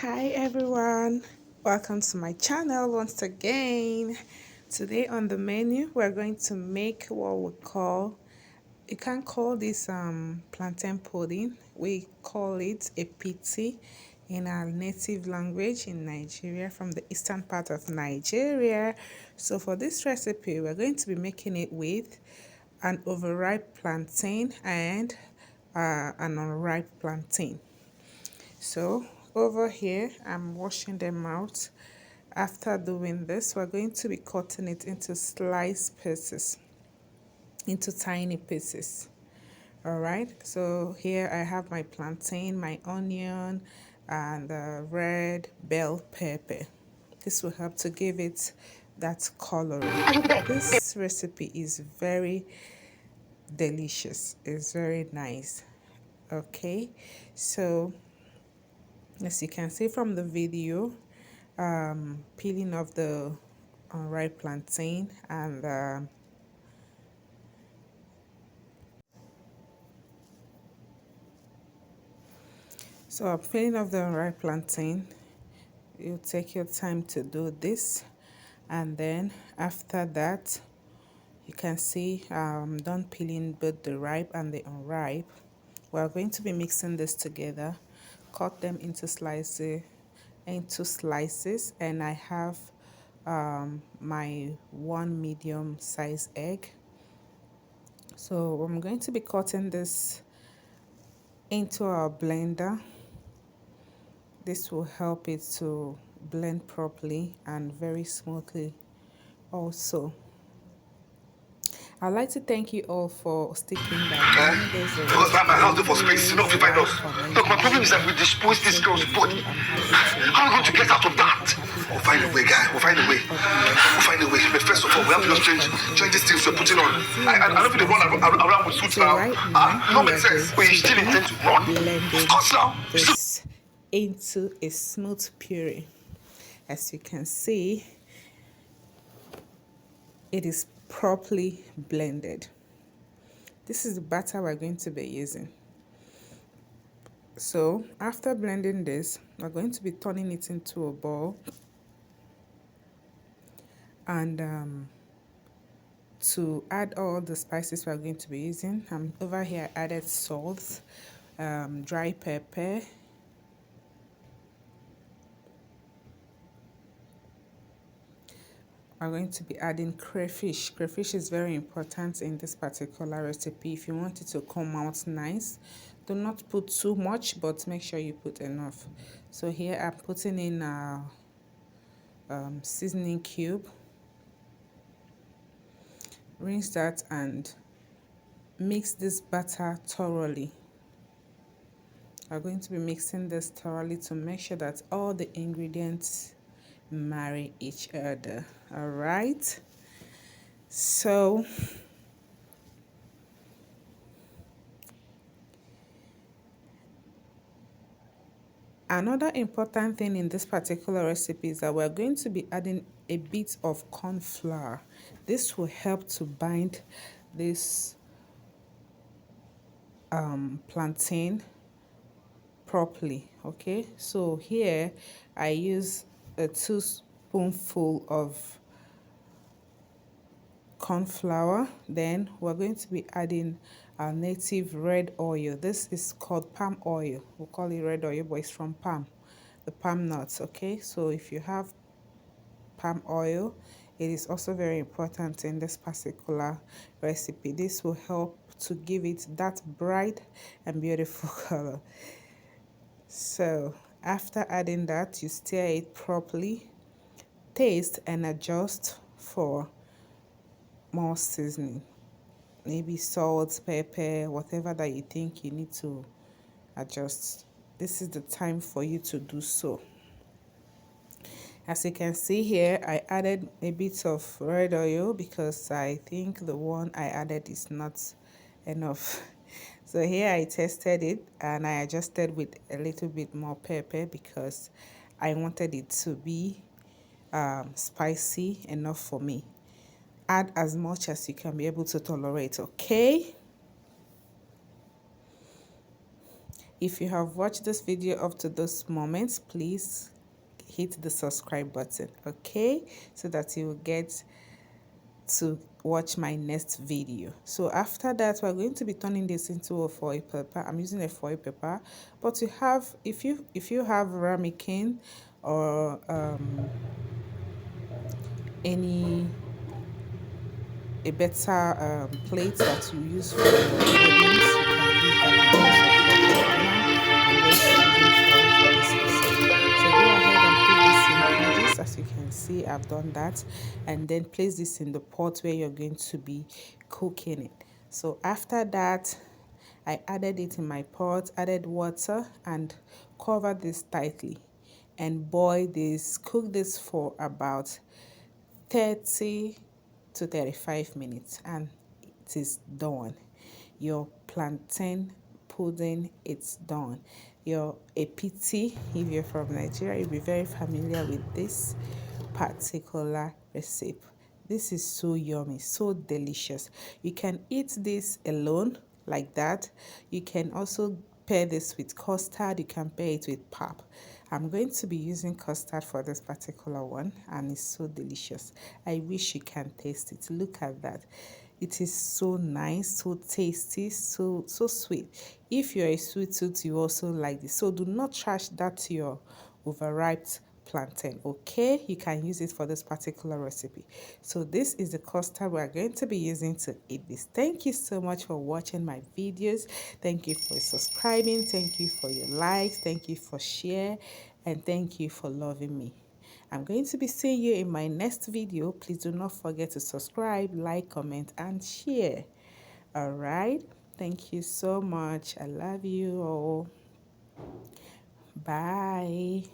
Hi everyone, welcome to my channel once again. Today on the menu we're going to make what we call, you can call this plantain pudding, we call it epiti in our native language in Nigeria, from the eastern part of Nigeria. So for this recipe we're going to be making it with an overripe plantain and an unripe plantain. So over here I'm washing them out. After doing this, we're going to be cutting it into slice pieces, into tiny pieces. All right, so here I have my plantain, my onion, and the red bell pepper. This will help to give it that coloring. This recipe is very delicious, it's very nice. Okay, so as you can see from the video, peeling off the unripe plantain and so peeling off the unripe plantain, you take your time to do this, and then after that you can see done peeling both the ripe and the unripe. We're going to be mixing this together, cut them into slices, and I have my one medium size egg. So I'm going to be cutting this into our blender. This will help it to blend properly and very smoothly also. I'd like to thank you all for sticking by me. Because now my house for space, you know, if I does. Look, my problem is that we dispose this girl's body. How are we going to get out of that? We'll find a way, guy. We'll find a way. We'll find a way. But first of all, we have to just change these things we're putting on. I don't think they run around with suits now. It don't make sense. But you still intend to run? Of course now. This into a smooth puree. As you can see, it is properly blended. This is the batter we're going to be using. So after blending this, we're going to be turning it into a bowl, and to add all the spices we're going to be using, over here I added salt, dry pepper, we're going to be adding crayfish. Crayfish is very important in this particular recipe. If you want it to come out nice, do not put too much, but make sure you put enough. So here I'm putting in a seasoning cube. Rinse that and mix this batter thoroughly. We're going to be mixing this thoroughly to make sure that all the ingredients marry each other. All right, so another important thing in this particular recipe is that we're going to be adding a bit of corn flour. This will help to bind this plantain properly. Okay, so here I use a 2 spoonful of corn flour. Then we're going to be adding our native red oil. This is called palm oil. We'll call it red oil, but it's from palm, the palm nuts. Okay, so if you have palm oil, it is also very important in this particular recipe. This will help to give it that bright and beautiful color. So after adding that, you stir it properly, taste and adjust for more seasoning, maybe salt, pepper, whatever that you think you need to adjust. This is the time for you to do so. As you can see here, I added a bit of red oil because I think the one I added is not enough. So here I tested it and I adjusted with a little bit more pepper because I wanted it to be spicy enough for me. Add as much as you can be able to tolerate, okay? If you have watched this video up to this moment, please hit the subscribe button, okay, so that you will get to watch my next video. So after that, we're going to be turning this into a foil paper. I'm using a foil paper, but you have, if you have ramekin or any a better plate that you use for your puddings, you can use that in place of foil. But for now, I'm going to be using foil for this recipe. So go ahead and put this in pages. As you can see, I've done that. And then place this in the pot where you're going to be cooking it. So after that, I added it in my pot, added water, and covered this tightly and boil this, cook this for about 30 to 35 minutes, and it is done. Your plantain pudding, it's done. Your epiti, if you're from Nigeria, you'll be very familiar with this particular recipe. This is so yummy, so delicious. You can eat this alone like that. You can also pair this with custard. You can pair it with pap. I'm going to be using custard for this particular one, and it's so delicious. I wish you can taste it. Look at that. It is so nice, so tasty, so sweet. If you're a sweet tooth, you also like this. So do not trash that your overripe plantain, okay? You can use it for this particular recipe. So this is the custard we're going to be using to eat this. Thank you so much for watching my videos. Thank you for subscribing. Thank you for your likes. Thank you for share, and thank you for loving me. I'm going to be seeing you in my next video. Please do not forget to subscribe, like, comment, and share. All right? Thank you so much. I love you all. Bye.